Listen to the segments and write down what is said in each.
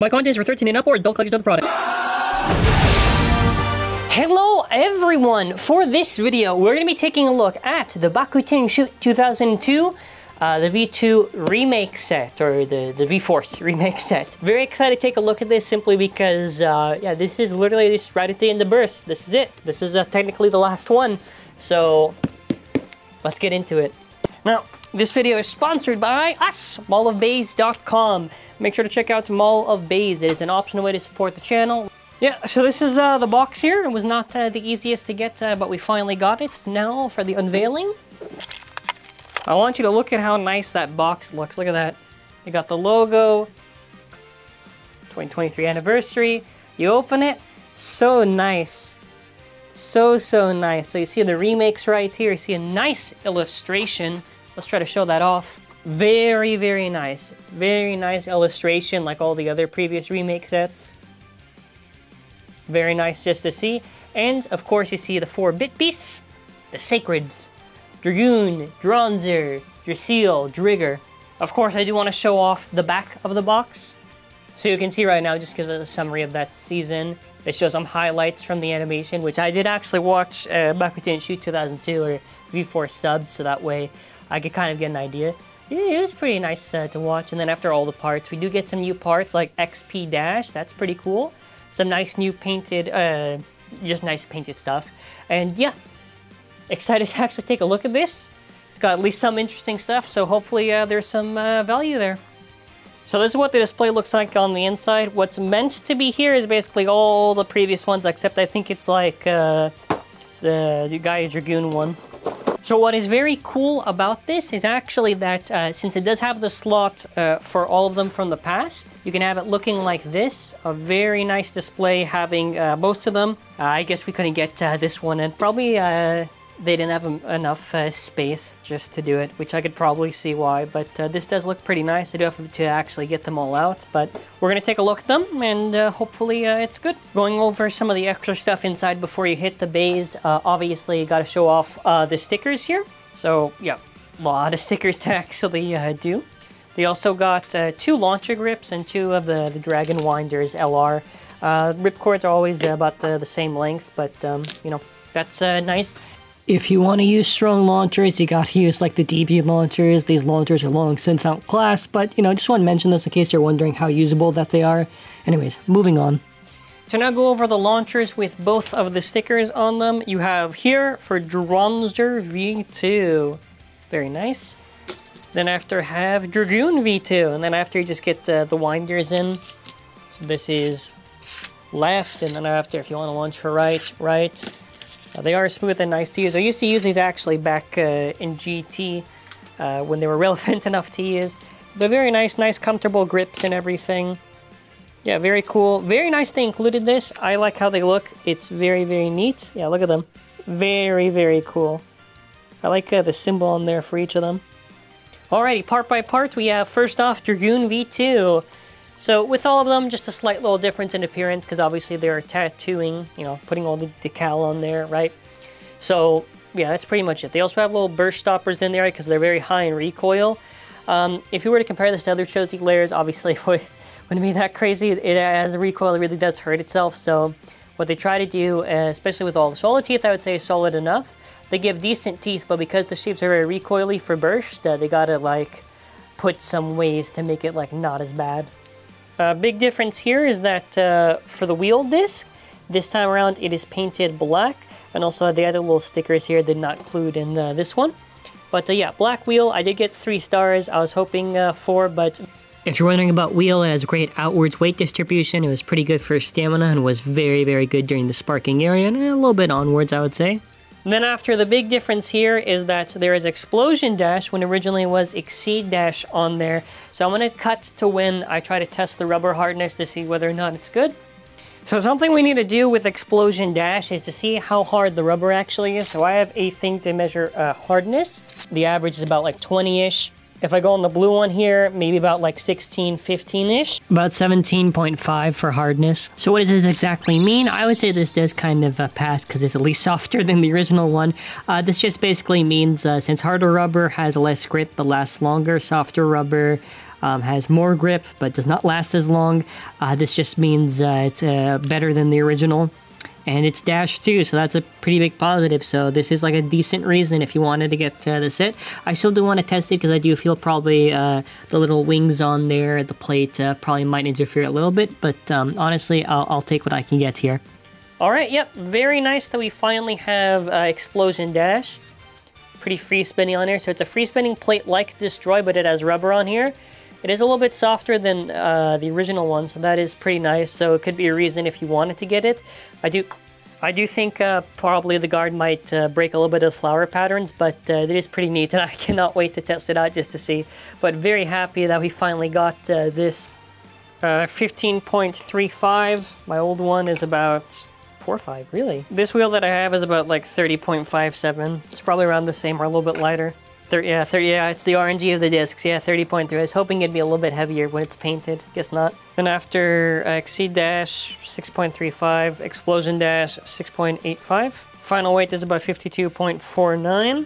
My content is for 13 and upward, don't collect the product. Hello everyone! For this video, we're going to be taking a look at the Bakuten Shoot 2002, the V2 remake set, or the V-Force remake set. Very excited to take a look at this simply because, yeah, this is literally just right at the end of the burst. This is it. This is technically the last one. So, let's get into it. Now, this video is sponsored by us, mallofbays.com. Make sure to check out Mall of Bays. It is an optional way to support the channel. Yeah, so this is the box here. It was not the easiest to get, but we finally got it. Now for the unveiling. I want you to look at how nice that box looks. Look at that. You got the logo, 2023 anniversary. You open it, so nice. So nice. So you see the remakes right here. You see a nice illustration. Let's try to show that off. Very nice. Very nice illustration like all the other previous remake sets. Very nice just to see. And of course you see the 4-bit piece, the Sacreds, Dragoon, Dronzer, Drasil, Drigger. Of course I do want to show off the back of the box. So you can see right now, just gives us a summary of that season. It shows some highlights from the animation, which I did actually watch Bakuten Shoot 2002 or V4 sub, so that way I could kind of get an idea. It was pretty nice to watch. And then after all the parts, we do get some new parts like XP Dash. That's pretty cool. Some nice new painted, just nice painted stuff. And yeah, excited to actually take a look at this. It's got at least some interesting stuff, so hopefully there's some value there. So this is what the display looks like on the inside. What's meant to be here is basically all the previous ones, except I think it's like the Gaia Dragoon one. So what is very cool about this is actually that since it does have the slot for all of them from the past, you can have it looking like this. A very nice display having most of them. I guess we couldn't get this one, and probably they didn't have enough space just to do it, which I could probably see why, but this does look pretty nice. I do have to actually get them all out, but we're going to take a look at them, and hopefully it's good. Going over some of the extra stuff inside before you hit the bays, obviously you got to show off the stickers here. So yeah, a lot of stickers to actually do. They also got 2 launcher grips and 2 of the Dragon Winders LR. Ripcords are always about the same length, but you know, that's nice. If you want to use strong launchers, you got to use like the DB launchers. These launchers are long since outclassed, but you know, just want to mention this in case you're wondering how usable that they are. Anyways, moving on. To now go over the launchers with both of the stickers on them, you have here for Dronzer V2. Very nice. Then after have Dragoon V2, and then after you just get the winders in. So this is left, and then after if you want to launch for right. They are smooth and nice to use. I used to use these actually back in GT when they were relevant enough to use. But very nice comfortable grips and everything. Yeah, very cool. Very nice they included this. I like how they look. It's very neat. Yeah, look at them. Very cool. I like the symbol on there for each of them. Alrighty, part by part, we have first off Dragoon V2. So with all of them, just a slight little difference in appearance, because obviously they're tattooing, you know, putting all the decal on there, right? So yeah, that's pretty much it. They also have little burst stoppers in there because they're very high in recoil. If you were to compare this to other Chosi layers, obviously it wouldn't be that crazy. It as a recoil, it really does hurt itself. So what they try to do, especially with all the solid teeth, I would say is solid enough. They give decent teeth, but because the shapes are very recoily for burst, they gotta like put some ways to make it like not as bad. Big difference here is that for the wheel disc, this time around it is painted black, and also the other little stickers here did not include in this one. But yeah, black wheel, I did get 3 stars. I was hoping 4, but if you're wondering about wheel, it has great outwards weight distribution. It was pretty good for stamina and was very good during the sparking area, and a little bit onwards, I would say. And then after, the big difference here is that there is Explosion Dash when originally was Exceed Dash on there. So I'm going to cut to when I try to test the rubber hardness to see whether or not it's good. So something we need to do with Explosion Dash is to see how hard the rubber actually is. So I have a thing to measure hardness. The average is about like 20-ish. If I go on the blue one here, maybe about like 16, 15-ish. About 17.5 for hardness. So what does this exactly mean? I would say this does kind of pass because it's at least softer than the original one. This just basically means since harder rubber has less grip but lasts longer, softer rubber has more grip, but does not last as long. This just means it's better than the original. And it's Dash 2, so that's a pretty big positive. So this is like a decent reason if you wanted to get the set. I still do want to test it because I do feel probably the little wings on there, the plate, probably might interfere a little bit. But honestly, I'll take what I can get here. All right, yep, very nice that we finally have Explosion Dash. Pretty free spinning on there. So it's a free spinning plate like Destroy, but it has rubber on here. It is a little bit softer than the original one, so that is pretty nice. So it could be a reason if you wanted to get it. I do think probably the guard might break a little bit of flower patterns, but it is pretty neat, and I cannot wait to test it out just to see. But very happy that we finally got this 15.35. My old one is about 4.5, really. This wheel that I have is about like 30.57. It's probably around the same or a little bit lighter. 30, yeah, it's the RNG of the discs. Yeah, 30.3. I was hoping it'd be a little bit heavier when it's painted. Guess not. Then after Exceed Dash, 6.35. Explosion Dash, 6.85. Final weight is about 52.49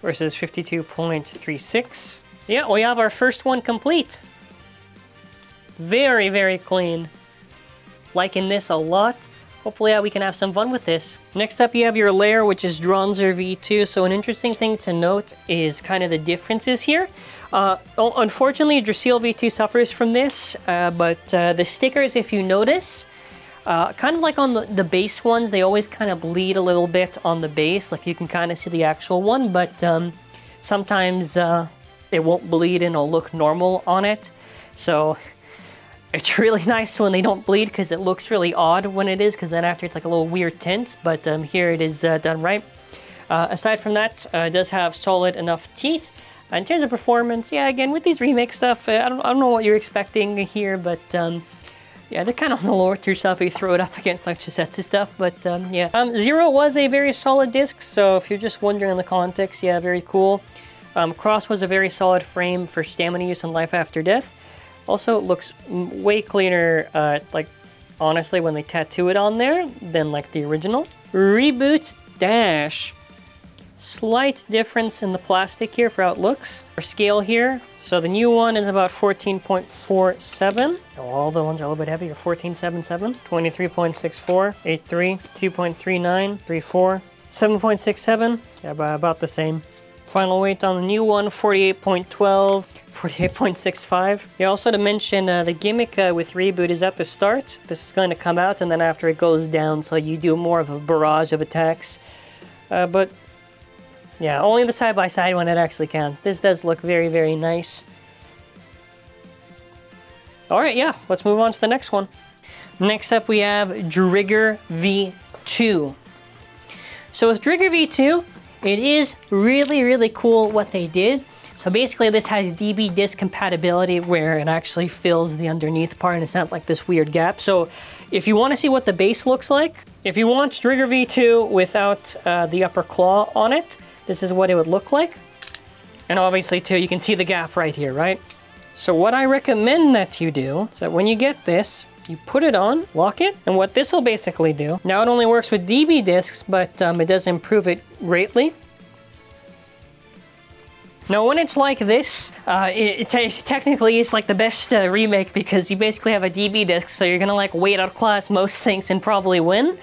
versus 52.36. Yeah, we have our first one complete. Very, very clean. Liking this a lot. Hopefully we can have some fun with this. Next up you have your layer, which is Dronzer V2. So an interesting thing to note is kind of the differences here. Unfortunately, Drasil V2 suffers from this, but the stickers, if you notice, kind of like on the base ones, they always kind of bleed a little bit on the base. Like you can kind of see the actual one, but sometimes it won't bleed and it'll look normal on it. So it's really nice when they don't bleed because it looks really odd when it is, because then after it's like a little weird tint, but here it is done right. Aside from that, it does have solid enough teeth. In terms of performance, yeah, again, with these remake stuff, I don't know what you're expecting here, but yeah, they're kind of on the lower tier stuff if you throw it up against like Chisetsu stuff, but yeah. Zero was a very solid disc, so if you're just wondering in the context, yeah, very cool. Cross was a very solid frame for stamina use and life after death. Also, it looks way cleaner, like, honestly, when they tattoo it on there than, like, the original. Reboot Dash. Slight difference in the plastic here for how it looks. For scale here, so the new one is about 14.47. All the ones are a little bit heavier. 14.77, 23.64, 8.3, 2.39, 3.4, 7.67. Yeah, about the same. Final weight on the new one, 48.12. 48.65. Yeah, also to mention, the gimmick with Reboot is at the start. This is going to come out, and then after it goes down, so you do more of a barrage of attacks. But yeah, only the side-by-side one it actually counts. This does look very, very nice. Alright, yeah, let's move on to the next one. Next up we have Drigger V2. So with Drigger V2, it is really, really cool what they did. So basically this has DB disc compatibility where it actually fills the underneath part and it's not like this weird gap. So if you want to see what the base looks like, if you want Drigger V2 without the upper claw on it, this is what it would look like. And obviously too, you can see the gap right here, right? So what I recommend that you do is that when you get this, you put it on, lock it, and what this will basically do, now it only works with DB discs, but it does improve it greatly. Now, when it's like this, technically it's like the best remake because you basically have a DB disc, so you're gonna like weight outclass most things and probably win.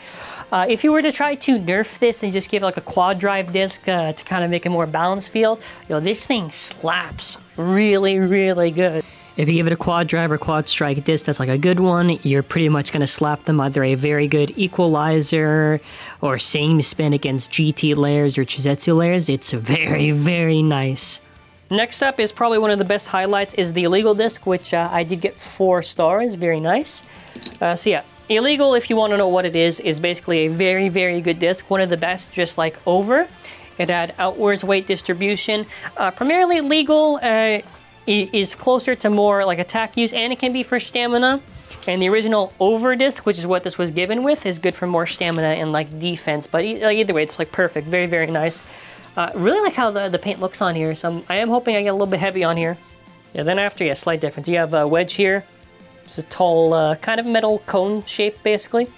If you were to try to nerf this and just give like a quad drive disc to kind of make a more balanced feel, yo, this thing slaps really, really good. If you give it a quad drive or quad strike disc that's like a good one, you're pretty much going to slap them either a very good equalizer or same spin against GT layers or Chisetsu layers. It's very, very nice. Next up is probably one of the best highlights is the Illegal disc, which I did get 4 stars. Very nice. So yeah, Illegal, if you want to know what it is basically a very, very good disc. One of the best, just like Over. It had outwards weight distribution. Primarily Legal is closer to more like attack use, and it can be for stamina. And the original Over disc, which is what this was given with, is good for more stamina and like defense. But either way, it's like perfect. Very, very nice. Really like how the paint looks on here. So I am hoping I get a little bit heavy on here. Yeah, then after, yeah, slight difference. You have a wedge here. It's a tall, kind of metal cone shape, basically.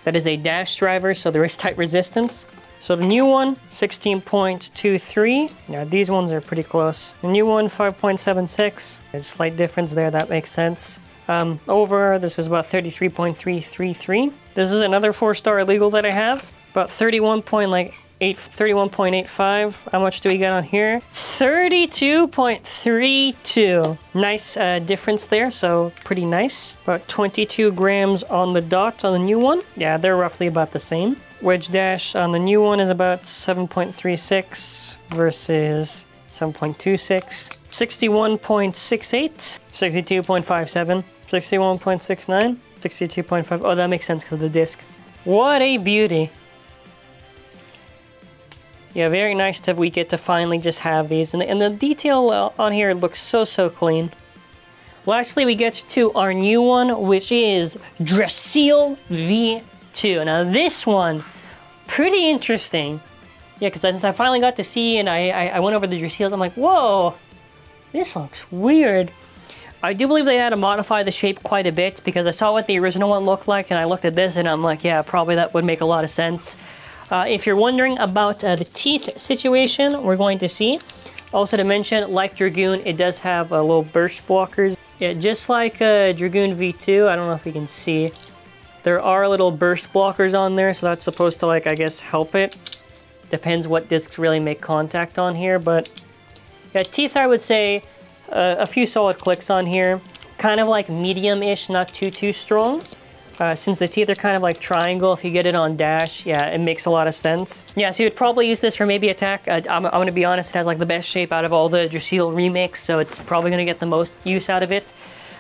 That is a dash driver, so there is tight resistance. So the new one, 16.23. Yeah, these ones are pretty close. The new one, 5.76. There's a slight difference there, that makes sense. Over, this was about 33.333. This is another 4-star illegal that I have. About 31.85. How much do we get on here? 32.32. Nice difference there, so pretty nice. About 22 grams on the dot on the new one. Yeah, they're roughly about the same. Wedge dash on the new one is about 7.36 versus 7.26. 61.68. 62.57. 61.69. 62.5. Oh, that makes sense because of the disc. What a beauty. Yeah, very nice that we get to finally just have these. And the detail on here looks so clean. Lastly, we get to our new one, which is Drasil V2. Now this one, pretty interesting. Yeah, because since I finally got to see and I went over the Drasils, I'm like, whoa, this looks weird. I do believe they had to modify the shape quite a bit because I saw what the original one looked like and I looked at this and I'm like, yeah, probably that would make a lot of sense. If you're wondering about the teeth situation, we're going to see. Also to mention, like Dragoon, it does have little burst blockers. Yeah, just like Dragoon V2, I don't know if you can see. There are little burst blockers on there, so that's supposed to, like, I guess, help it. Depends what discs really make contact on here, but yeah, teeth, I would say a few solid clicks on here. Kind of like medium-ish, not too strong. Since the teeth are kind of like triangle, if you get it on dash, yeah, it makes a lot of sense. Yeah, so you'd probably use this for maybe attack. I'm gonna be honest, it has like the best shape out of all the Drasil remakes, so it's probably gonna get the most use out of it.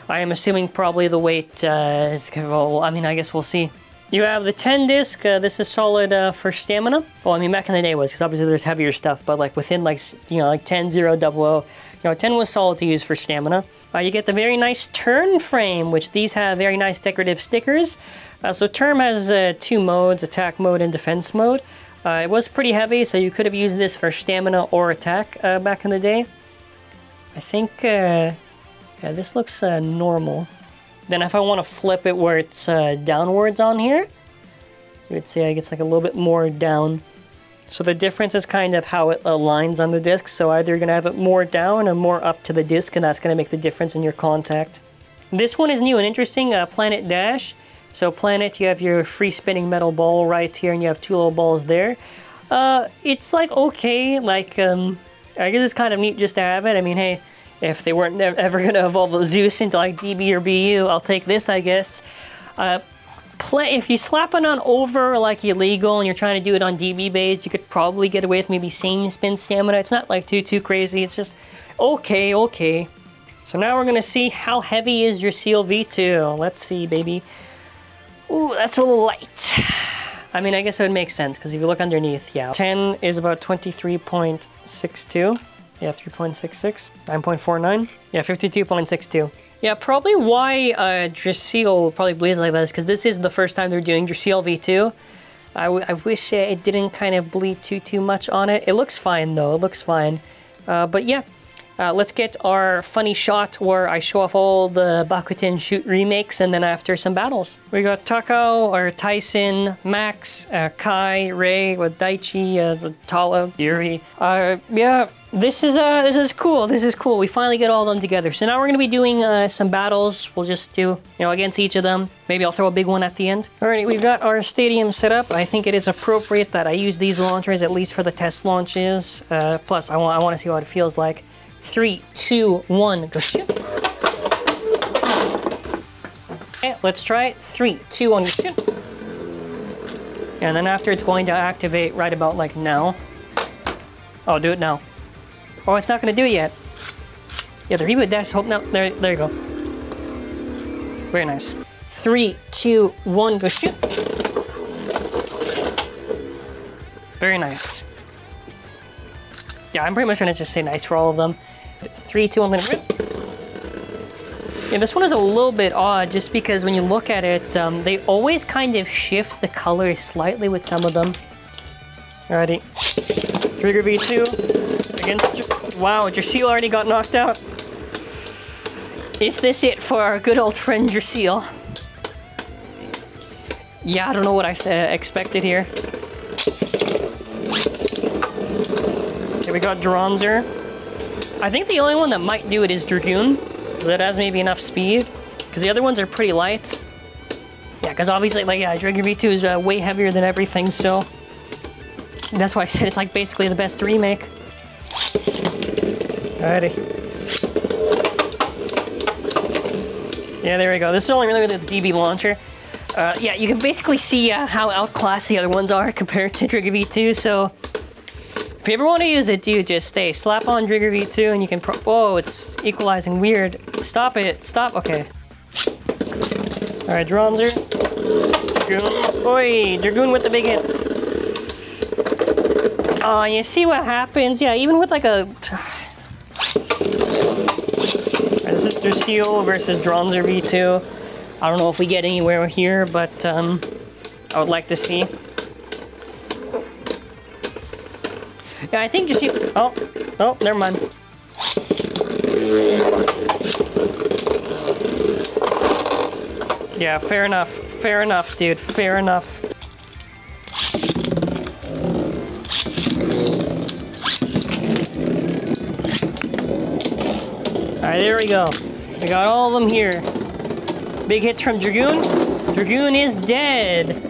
I am assuming probably the weight is gonna, well, I mean, I guess we'll see. You have the 10 disc, this is solid for stamina. Well, I mean, back in the day was, because obviously there's heavier stuff, but like within like, you know, like 10, 0, 00, you know, 10 was solid to use for stamina. You get the very nice turn frame, which these have very nice decorative stickers. So Term has 2 modes, attack mode and defense mode. It was pretty heavy, so you could have used this for stamina or attack back in the day. I think, yeah, this looks normal. Then if I want to flip it where it's downwards on here, you would see it gets like a little bit more down. So the difference is kind of how it aligns on the disc. So either you're going to have it more down or more up to the disc, and that's going to make the difference in your contact. This one is new and interesting, Planet Dash. So Planet, you have your free spinning metal ball right here, and you have 2 little balls there. It's like okay, like I guess it's kind of neat just to have it. I mean, hey, if they weren't ever going to evolve Zeus into like DB or BU, I'll take this, I guess. If you slap it on over like illegal and you're trying to do it on DB base, you could probably get away with maybe same spin stamina. It's not like too crazy. It's just okay. So now we're gonna see how heavy is your Drasil V2. Let's see, baby. Ooh, that's a little light. I mean, I guess it would make sense because if you look underneath, yeah. 10 is about 23.62. Yeah, 3.66. 9.49. Yeah, 52.62. Yeah, probably why Drasil probably bleeds like that is because this is the first time they're doing Drasil V2. I wish it didn't kind of bleed too much on it. It looks fine though, it looks fine. But yeah, let's get our funny shot where I show off all the Bakuten Shoot remakes and then after some battles. We got Takao, or Tyson, Max, Kai, Ray, with Daichi, Tala, Yuri. Yeah. This is cool. This is cool. We finally get all of them together. So now we're going to be doing some battles. We'll just do, you know, against each of them. Maybe I'll throw a big one at the end. Alrighty, we've got our stadium set up. I think it is appropriate that I use these launchers, at least for the test launches. Plus, I want to see what it feels like. 3, 2, 1, go shoot. Okay, let's try it. 3, 2, 1, go shoot. And then after, it's going to activate right about like now. Oh, do it now. Oh, it's not going to do it yet. Yeah, the reboot dash, hope, no, there you go. Very nice. 3, 2, 1, go shoot. Very nice. Yeah, I'm pretty much going to just say nice for all of them. 3, 2, 1, let it rip. Yeah, this one is a little bit odd just because when you look at it, they always kind of shift the colors slightly with some of them. Alrighty. Trigger V2. Against, wow, Drasil already got knocked out. Is this it for our good old friend Drasil? Yeah, I don't know what I expected here. We got Dronzer. I think the only one that might do it is Dragoon. That has maybe enough speed. Because the other ones are pretty light. Yeah, because obviously, like, yeah, Dragoon V2 is way heavier than everything, so... That's why I said it's, like, basically the best remake. Alrighty. Yeah, there we go. This is only really the DB launcher. Yeah, you can basically see how outclassed the other ones are compared to Dragoon V2, so... If you ever want to use it, dude, just slap on Dragoon V2 and you can whoa, it's equalizing weird. Stop it. Stop. Okay. Alright, Dronzer. Dragoon. Oi! Dragoon with the big hits. Oh, you see what happens? Yeah, even with like a... This is Drasil versus Dronzer V2. I don't know if we get anywhere here, but I would like to see. Yeah, I think just you... Oh, never mind. Yeah, fair enough. Fair enough, dude. Fair enough. Alright, there we go. We got all of them here. Big hits from Dragoon. Dragoon is dead.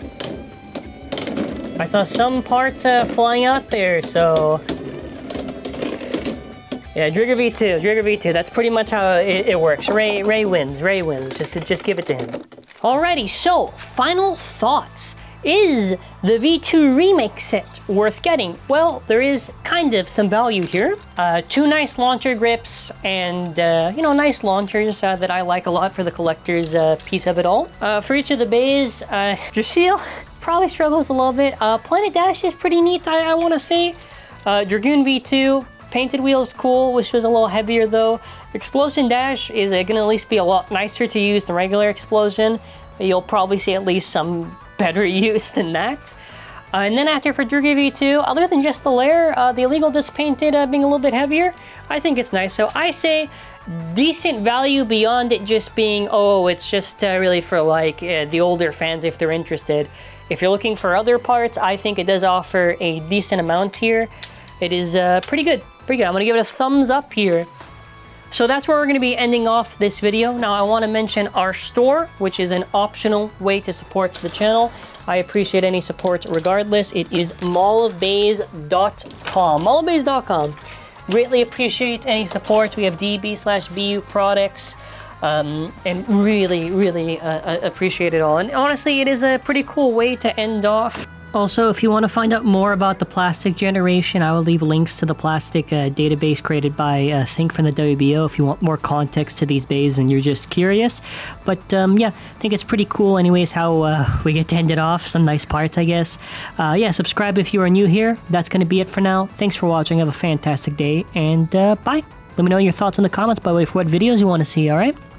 I saw some parts flying out there, so... Yeah, Dragoon V2, that's pretty much how it works. Ray wins, just give it to him. Alrighty, so, final thoughts. Is the V2 remake set worth getting? Well, there is kind of some value here. 2 nice launcher grips and, you know, nice launchers that I like a lot for the collector's piece of it all. For each of the bays, Drasil probably struggles a little bit. Planet Dash is pretty neat, I want to say. Dragoon V2, painted wheels cool, which was a little heavier though. Explosion Dash is going to at least be a lot nicer to use than regular Explosion. You'll probably see at least some better use than that. And then after for Dragoon V2, other than just the layer, the illegal disc painted being a little bit heavier, I think it's nice. So I say decent value beyond it just being, oh, it's just really for like the older fans if they're interested. If you're looking for other parts, I think it does offer a decent amount here. It is pretty good, I'm gonna give it a thumbs up here. So that's where we're gonna be ending off this video. Now I wanna mention our store, which is an optional way to support the channel. I appreciate any support regardless. It is mallofbays.com, mallofbays.com. Greatly appreciate any support. We have DB/BU products. And really appreciate it all. And honestly, it is a pretty cool way to end off. Also, if you want to find out more about the plastic generation, I will leave links to the plastic database created by Think from the WBO if you want more context to these bays and you're just curious. But yeah, I think it's pretty cool anyways how we get to end it off. Some nice parts, I guess. Yeah, subscribe if you are new here. That's going to be it for now. Thanks for watching. Have a fantastic day, and bye. Let me know your thoughts in the comments, by the way, for what videos you want to see, alright?